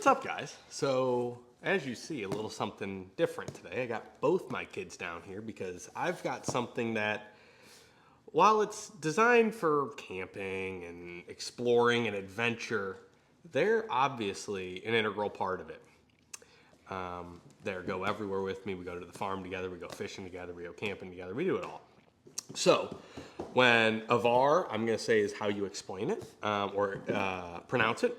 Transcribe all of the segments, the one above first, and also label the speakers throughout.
Speaker 1: What's up, guys? So, as you see, a little something different today. I got both my kids down here because I've got something that, while it's designed for camping and exploring and adventure, they're obviously an integral part of it. They go everywhere with me. We go to the farm together. We go fishing together. We go camping together. We do it all. So, when Avaar, I'm going to say is how you explain it, or pronounce it,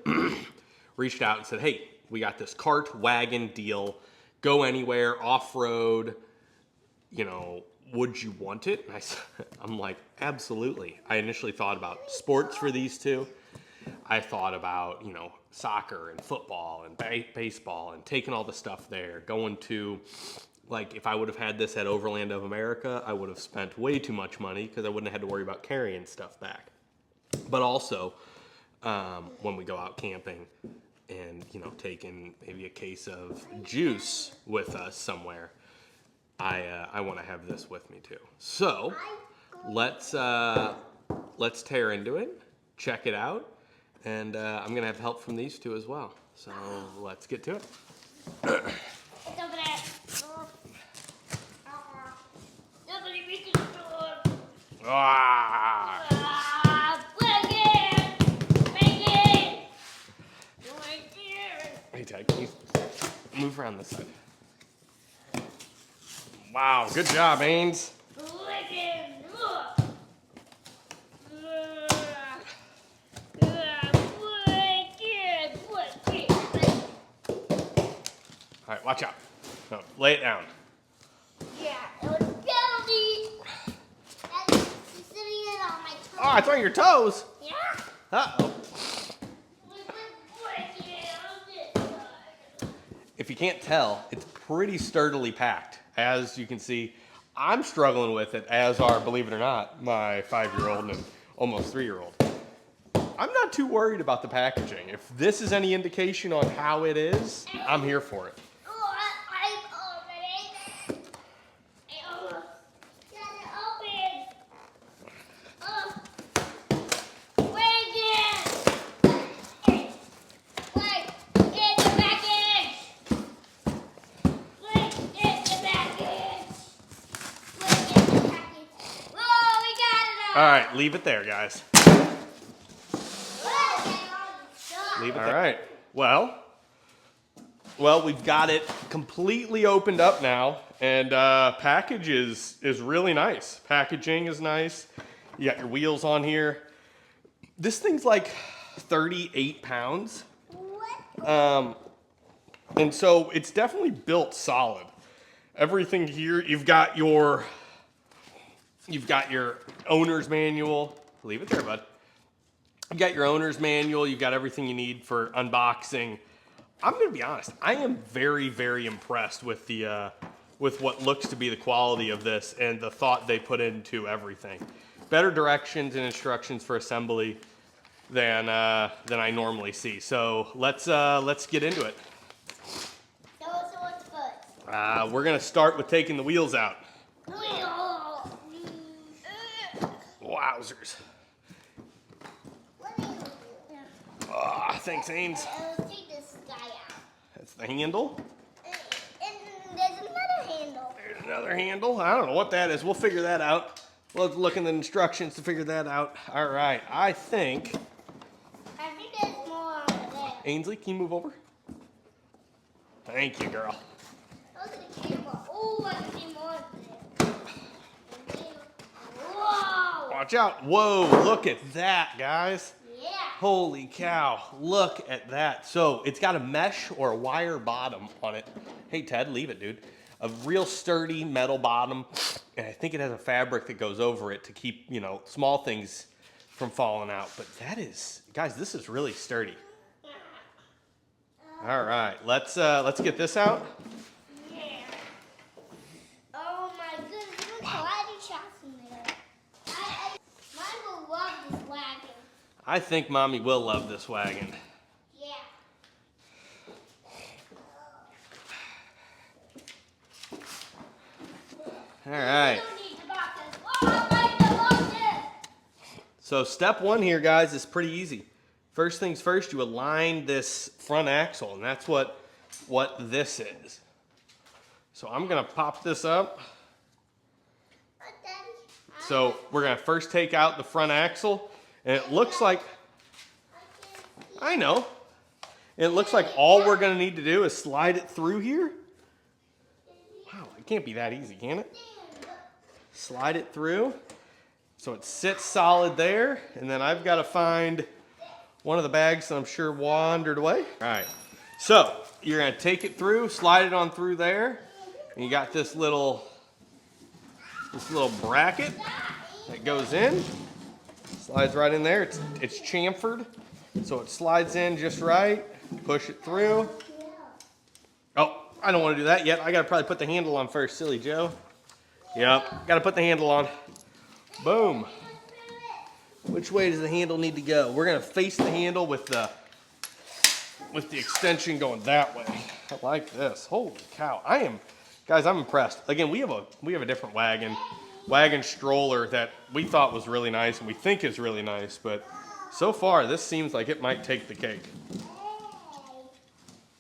Speaker 1: reached out and said, hey, we got this cart wagon deal, go anywhere, off-road, would you want it? And I'm like, absolutely. I initially thought about sports for these two. I thought about, soccer and football and baseball and taking all the stuff there, going to, like, if I would have had this at Overland of America, I would have spent way too much money because I wouldn't have had to worry about carrying stuff back. But also, when we go out camping and, taking maybe a case of juice with us somewhere, I want to have this with me too. So let's tear into it, check it out, and I'm going to have help from these two as well. So let's get to it.
Speaker 2: It's over there. Nobody reaches the door.
Speaker 1: Ah!
Speaker 2: Break it!
Speaker 1: Hey, Ted, can you move around this side? Wow, good job, Ains. All right, watch out. No, lay it down.
Speaker 2: Yeah, it was filthy. That's sitting it on my toes.
Speaker 1: Oh, it's on your toes.
Speaker 2: Yeah.
Speaker 1: Uh-oh. If you can't tell, it's pretty sturdily packed. As you can see, I'm struggling with it, as are, believe it or not, my 5-year-old and almost 3-year-old. I'm not too worried about the packaging. If this is any indication on how it is, I'm here for it. All right, leave it there, guys. Leave it there. All right. Well, we've got it completely opened up now, and package is really nice. Packaging is nice. You got your wheels on here. This thing's like 38 pounds. And so it's definitely built solid. Everything here, you've got your owner's manual. Leave it there, bud. You've got your owner's manual. You've got everything you need for unboxing. I'm going to be honest. I am very, very impressed with with what looks to be the quality of this and the thought they put into everything. Better directions and instructions for assembly than I normally see. So let's get into it.
Speaker 2: So what's first?
Speaker 1: We're going to start with taking the wheels out. Wowzers. Thanks, Ains.
Speaker 2: Let's take this guy out.
Speaker 1: That's the handle.
Speaker 2: And there's another handle.
Speaker 1: There's another handle. I don't know what that is. We'll figure that out. We'll look in the instructions to figure that out. All right. I think
Speaker 2: there's more over there.
Speaker 1: Ainsley, can you move over? Thank you, girl.
Speaker 2: Look at the camera. Oh, I can see more there. Whoa.
Speaker 1: Watch out. Whoa, look at that, guys.
Speaker 2: Yeah.
Speaker 1: Holy cow. Look at that. So it's got a mesh or a wire bottom on it. Hey, Ted, leave it, dude. A real sturdy metal bottom. And I think it has a fabric that goes over it to keep, small things from falling out. But that is, guys, this is really sturdy. All right, let's get this out.
Speaker 2: Yeah. Oh my goodness, there's karate chops in there. Mine will love this wagon.
Speaker 1: I think Mommy will love this wagon.
Speaker 2: Yeah.
Speaker 1: All right.
Speaker 2: You don't need the boxes. Oh, I like the boxes.
Speaker 1: So step one here, guys, is pretty easy. first things first, you align this front axle, and that's what this is. So I'm gonna pop this up. So we're gonna first take out the front axle, and it looks like, I know, it looks like all we're gonna need to do is slide it through here. Wow, it can't be that easy, can it? Slide it through, so it sits solid there, and then I've gotta find one of the bags that I'm sure wandered away. All right, so you're gonna take it through, slide it on through there, and you got this little bracket that goes in, slides right in there. It's chamfered, so it slides in just right. Push it through. Oh, I don't want to do that yet. I gotta probably put the handle on first, silly Joe. Yep, gotta put the handle on. Boom. Which way does the handle need to go? We're gonna face the handle with the extension going that way. I like this. Holy cow! Guys, I'm impressed. Again, we have a different wagon stroller that we thought was really nice and we think is really nice, but so far this seems like it might take the cake.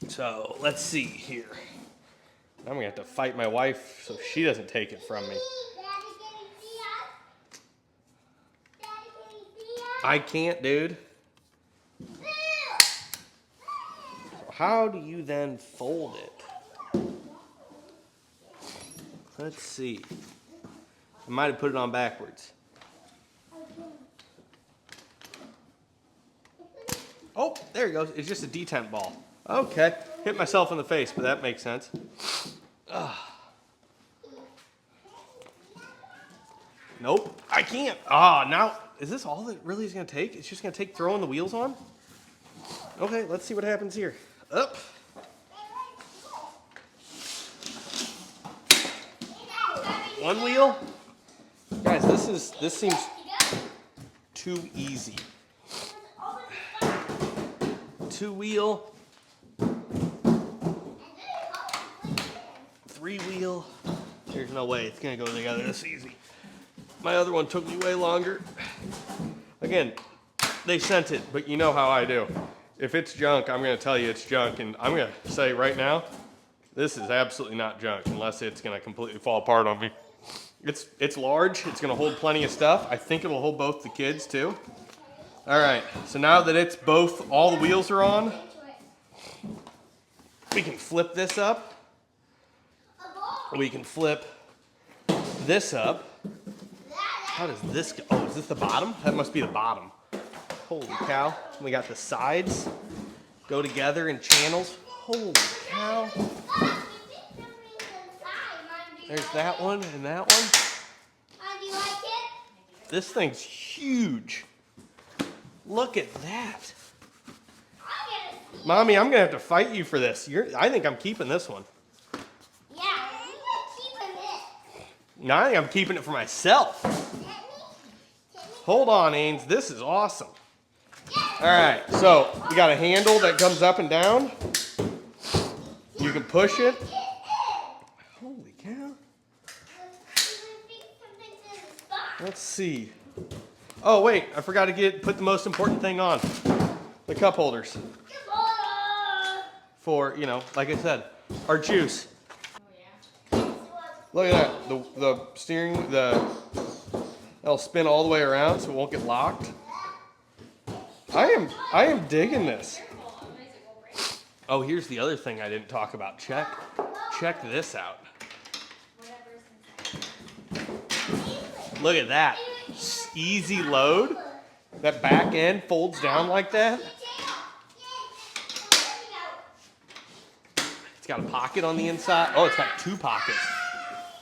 Speaker 1: So let's see here. I'm gonna have to fight my wife so she doesn't take it from me. I can't, dude. So how do you then fold it? Let's see. I might have put it on backwards. Oh, there he goes. It's just a detent ball. Okay. Hit myself in the face, but that makes sense. Nope, I can't. Now, is this all that really is going to take? It's just going to take throwing the wheels on? Okay, let's see what happens here. Up. One wheel. Guys, this seems too easy. Two wheel. Three wheel. There's no way it's gonna go together this easy. My other one took me way longer. Again, they sent it, but you know how I do. If it's junk, I'm gonna tell you it's junk, and I'm gonna say right now, this is absolutely not junk unless it's gonna completely fall apart on me. It's large, it's gonna hold plenty of stuff. I think it'll hold both the kids too. All right, so now that it's both, all the wheels are on, we can flip this up. We can flip this up. How does this go? Oh, is this the bottom? That must be the bottom. Holy cow. We got the sides go together in channels. Holy cow. There's that one and that one.
Speaker 2: Do you like it?
Speaker 1: This thing's huge. Look at that. Mommy, I'm going to have to fight you for this. I think I'm keeping this one.
Speaker 2: Yeah, you're keeping it.
Speaker 1: No, I think I'm keeping it for myself. Hold on, Ains. This is awesome. All right, so we got a handle that comes up and down. You can push it. Holy cow. Let's see. Oh, wait, I forgot to put the most important thing on. The cup holders. For, like I said, our juice. Look at that. The steering, that'll spin all the way around so it won't get locked. I am digging this. Oh, here's the other thing I didn't talk about. Check this out. Look at that. Easy load. That back end folds down like that. It's got a pocket on the inside. Oh, it's got two pockets.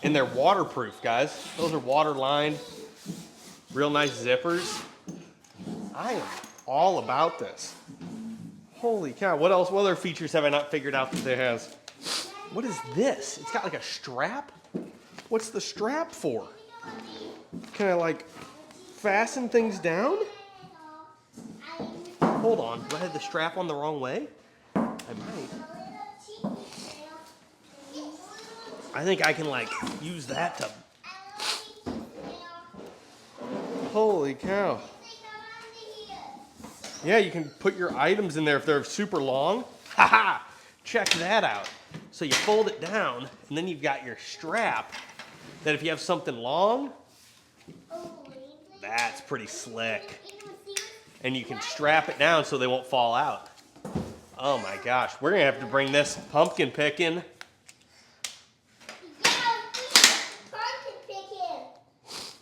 Speaker 1: And they're waterproof, guys. Those are water lined. Real nice zippers. I am all about this. Holy cow. What else? What other features have I not figured out that it has? What is this? It's got like a strap? What's the strap for? Can I like fasten things down? Hold on. Do I have the strap on the wrong way? I might. I think I can like use that to... Holy cow. Yeah, you can put your items in there if they're super long. Haha! Check that out. So you fold it down, and then you've got your strap that if you have something long, that's pretty slick. And you can strap it down so they won't fall out. Oh my gosh, we're gonna have to bring this pumpkin picking.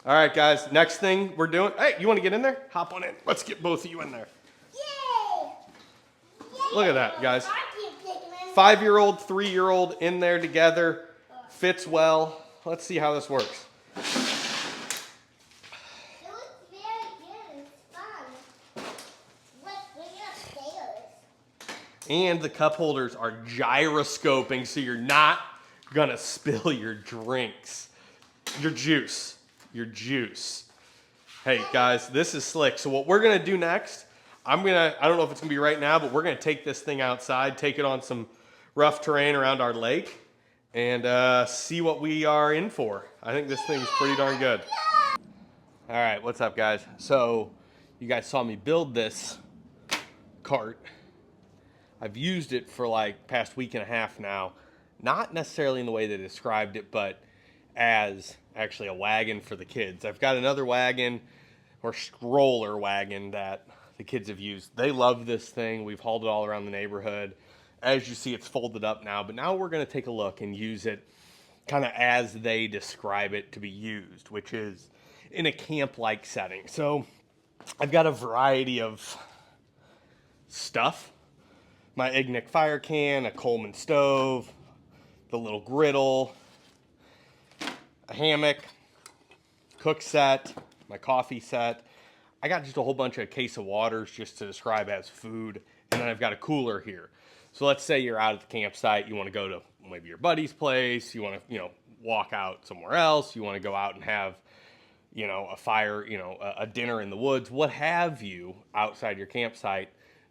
Speaker 1: All right, guys, next thing we're doing. Hey, you wanna get in there? Hop on in. Let's get both of you in there.
Speaker 2: Yay!
Speaker 1: Look at that, guys. 5-year-old, 3-year-old in there together. Fits well. Let's see how this works.
Speaker 2: It looks very good. It's fun. Let's bring it upstairs.
Speaker 1: And the cup holders are gyroscoping, so you're not gonna spill your drinks. Your juice. Your juice. Hey guys, this is slick. So what we're gonna do next, I don't know if it's gonna be right now, but we're gonna take this thing outside, take it on some rough terrain around our lake, and see what we are in for. I think this thing's pretty darn good. All right, what's up guys? So you guys saw me build this cart. I've used it for like past week and a half now. Not necessarily in the way they described it, but as actually a wagon for the kids. I've got another wagon or stroller wagon that the kids have used. They love this thing. We've hauled it all around the neighborhood. As you see, it's folded up now, but now we're gonna take a look and use it kind of as they describe it to be used, which is in a camp-like setting. So I've got a variety of stuff. My Ignic fire can, a Coleman stove, the little griddle, a hammock, cook set, my coffee set. I got just a whole bunch of case of waters just to describe as food, and then I've got a cooler here. So let's say you're out at the campsite, you want to go to maybe your buddy's place, you want to, walk out somewhere else, you want to go out and have, a fire, a dinner in the woods, what have you, outside your campsite.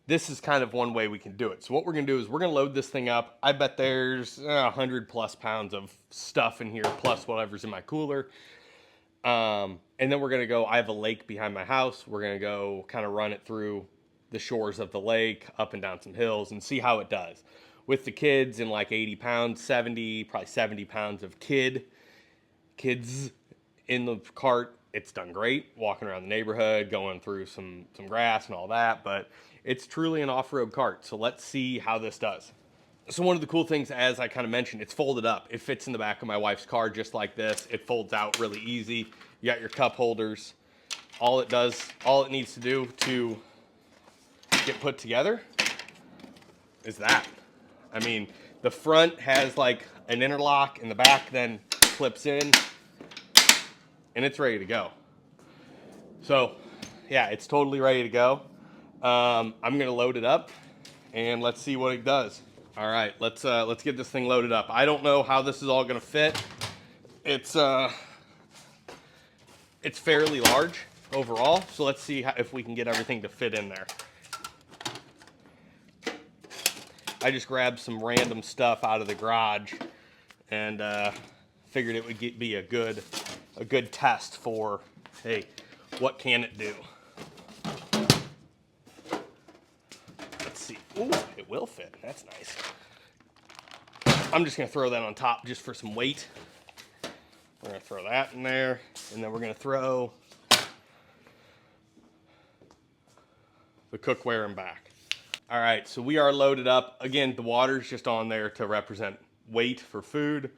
Speaker 1: This is kind of one way we can do it. So what we're gonna do is we're gonna load this thing up. I bet there's 100+ pounds of stuff in here, plus whatever's in my cooler. And then we're gonna go, I have a lake behind my house. We're gonna go kind of run it through the shores of the lake, up and down some hills, and see how it does. With the kids in like 80 pounds, probably 70 pounds of kids in the cart, it's done great. Walking around the neighborhood, going through some grass and all that, but it's truly an off-road cart. So let's see how this does. So one of the cool things, as I kind of mentioned, it's folded up. It fits in the back of my wife's car just like this. It folds out really easy. You got your cup holders. All it needs to do to get put together is that. I mean, the front has like an interlock, and the back then clips in, and it's ready to go. So yeah, it's totally ready to go. I'm gonna load it up and let's see what it does. All right, let's get this thing loaded up. I don't know how this is all gonna fit. It's fairly large overall, so let's see if we can get everything to fit in there. I just grabbed some random stuff out of the garage and figured it would be a good test for, hey, what can it do? Let's see. Ooh, it will fit. That's nice. I'm just gonna throw that on top just for some weight. We're gonna throw that in there, and then we're gonna throw the cookware in back. All right, so we are loaded up. Again, the water's just on there to represent weight for food.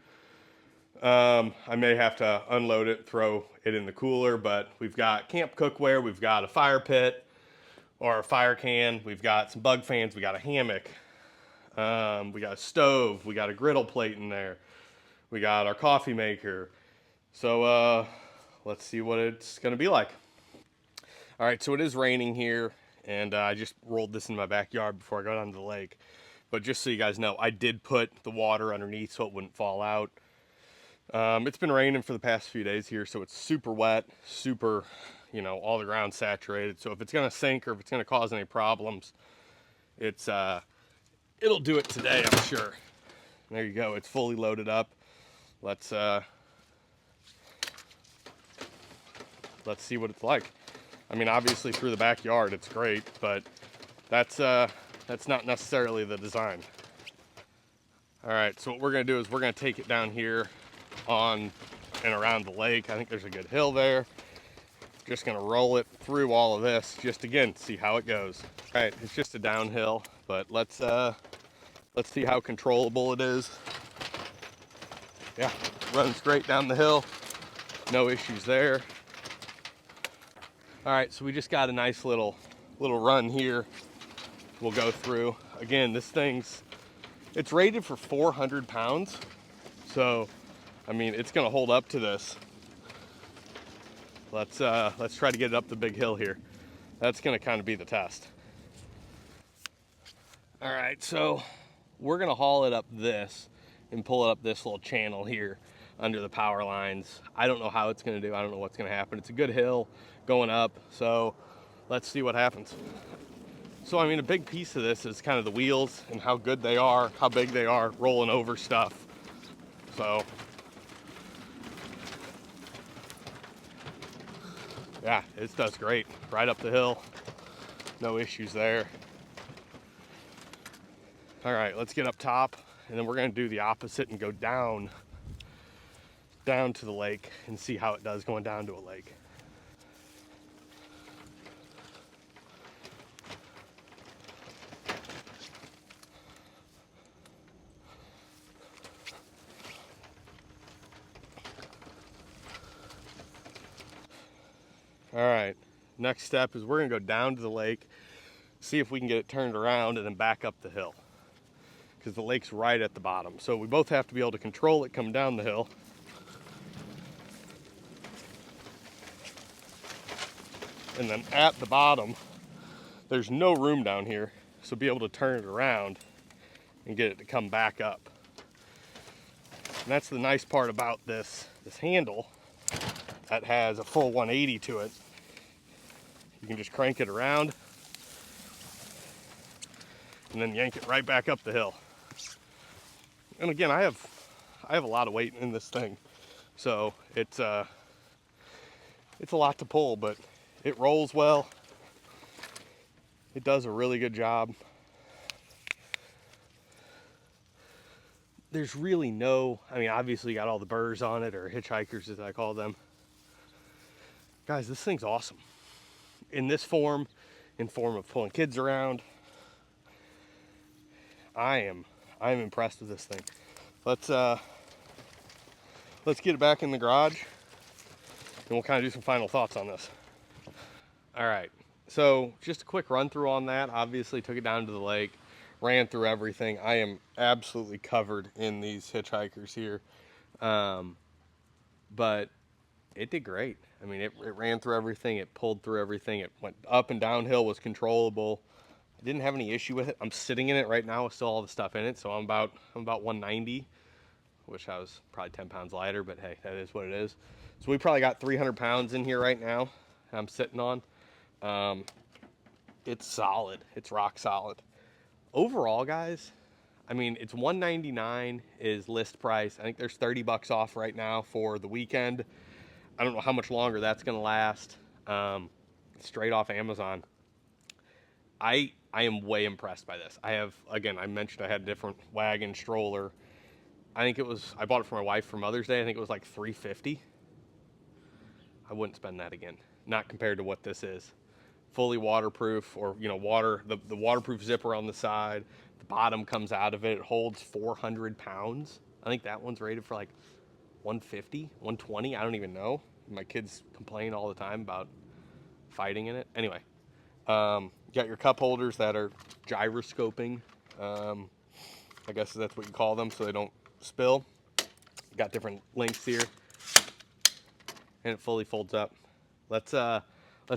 Speaker 1: I may have to unload it, throw it in the cooler, but we've got camp cookware, we've got a fire pit or a fire can, we've got some bug fans, we got a hammock, we got a stove, we got a griddle plate in there, we got our coffee maker. So let's see what it's gonna be like. All right, so it is raining here, and I just rolled this in my backyard before I got onto the lake. But just so you guys know, I did put the water underneath so it wouldn't fall out. It's been raining for the past few days here, so it's super wet, super, all the ground saturated. So if it's gonna sink or if it's gonna cause any problems, it'll do it today, I'm sure. There you go, it's fully loaded up. Let's see what it's like. I mean, obviously through the backyard, it's great, but that's not necessarily the design. All right, so what we're gonna do is we're gonna take it down here on and around the lake. I think there's a good hill there. Just gonna roll it through all of this, just again, see how it goes. All right, it's just a downhill, but let's see how controllable it is. Yeah, running straight down the hill, no issues there. All right, so we just got a nice little run here. We'll go through. Again, this it's rated for 400 pounds. So, I mean, it's gonna hold up to this. Let's try to get it up the big hill here. That's gonna kind of be the test. All right, so we're gonna haul it up this and pull it up this little channel here under the power lines. I don't know how it's gonna do. I don't know what's gonna happen. It's a good hill going up, so let's see what happens. So, I mean, a big piece of this is kind of the wheels and how good they are, how big they are, rolling over stuff. So, yeah, it does great. Right up the hill, no issues there. All right, let's get up top, and then we're gonna do the opposite and go down to the lake and see how it does going down to a lake. All right, next step is we're gonna go down to the lake, see if we can get it turned around and then back up the hill, because the lake's right at the bottom. So we both have to be able to control it coming down the hill. And then at the bottom, there's no room down here, so be able to turn it around and get it to come back up. And that's the nice part about this handle that has a full 180 to it. You can just crank it around and then yank it right back up the hill. And again, I have a lot of weight in this thing, so it's a lot to pull, but it rolls well. It does a really good job. There's really no, I mean, obviously you got all the burrs on it, or hitchhikers as I call them. Guys, this thing's awesome. In this form, in form of pulling kids around, I am impressed with this thing. Let's get it back in the garage, and we'll kind of do some final thoughts on this. All right, so just a quick run through on that. Obviously took it down to the lake, ran through everything. I am absolutely covered in these hitchhikers here, but it did great. I mean, it ran through everything, it pulled through everything, it went up and downhill, was controllable. I didn't have any issue with it. I'm sitting in it right now with still all the stuff in it, so I'm about 190. Wish I was probably 10 pounds lighter, but hey, that is what it is. So we probably got 300 pounds in here right now I'm sitting on. It's solid. It's rock solid. Overall, guys, I mean, it's $199 is list price. I think there's 30 bucks off right now for the weekend. I don't know how much longer that's going to last. Straight off Amazon. I am way impressed by this. I have, again, I mentioned I had a different wagon stroller. I bought it for my wife for Mother's Day. I think it was like $350. I wouldn't spend that again. Not compared to what this is. Fully waterproof, or, you know, the waterproof zipper on the side. The bottom comes out of it. It holds 400 pounds. I think that one's rated for like 150, 120. I don't even know. My kids complain all the time about fighting in it. Anyway, you got your cup holders that are gyroscoping. I guess that's what you call them, so they don't spill. Got different lengths here, and it fully folds up. Let's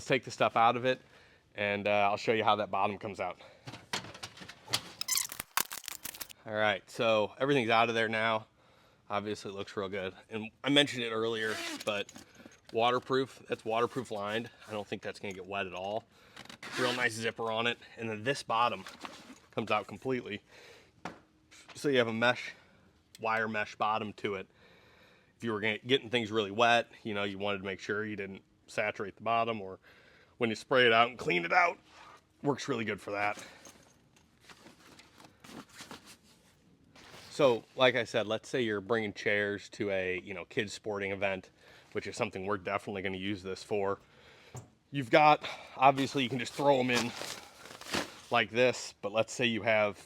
Speaker 1: take the stuff out of it, and I'll show you how that bottom comes out. All right, so everything's out of there now. Obviously it looks real good. And I mentioned it earlier, but waterproof, that's waterproof lined. I don't think that's gonna get wet at all. Real nice zipper on it. And then this bottom comes out completely. So you have a wire mesh bottom to it. If you were getting things really wet, you know, you wanted to make sure you didn't saturate the bottom, or when you spray it out and clean it out, Works really good for that. So, like I said, let's say you're bringing chairs to a, kids sporting event, which is something we're definitely going to use this for. You've got, obviously, you can just throw them in like this, but let's say you have,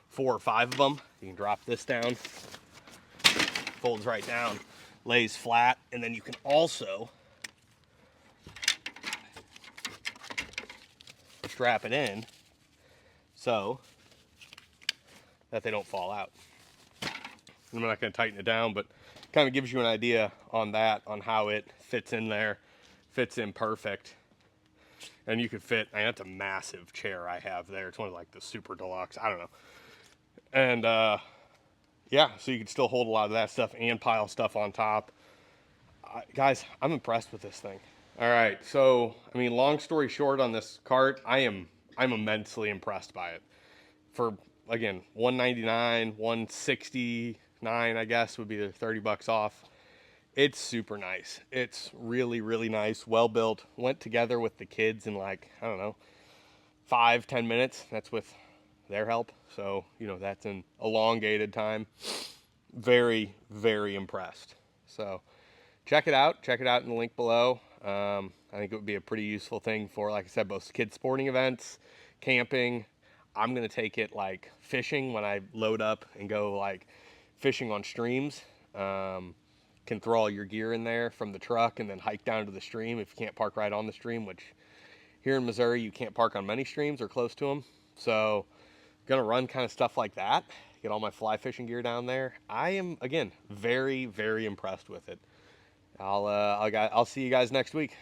Speaker 1: 4 or 5 of them. You can drop this down, folds right down, lays flat, and then you can also strap it in so that they don't fall out. I'm not going to tighten it down, but kind of gives you an idea on that, on how it fits in there. Fits in perfect. And you could fit, and that's a massive chair I have there. It's one of like the super deluxe, I don't know. And yeah, so you can still hold a lot of that stuff and pile stuff on top. Guys, I'm impressed with this thing. All right, so I mean, long story short on this cart, I'm immensely impressed by it. For again, $199, $169, I guess would be the $30 off. It's super nice. It's really, really nice, well built. Went together with the kids in like, I don't know, 5-10 minutes. That's with their help. So, that's an elongated time. Very, very impressed. So check it out. Check it out in the link below. I think it would be a pretty useful thing for, like I said, both kids sporting events, camping. I'm going to take it like fishing when I load up and go like fishing on streams. Can throw all your gear in there from the truck and then hike down to the stream if you can't park right on the stream, which here in Missouri you can't park on many streams or close to them. So gonna run kind of stuff like that, get all my fly fishing gear down there. I am, again, very, very impressed with it. I'll see you guys next week.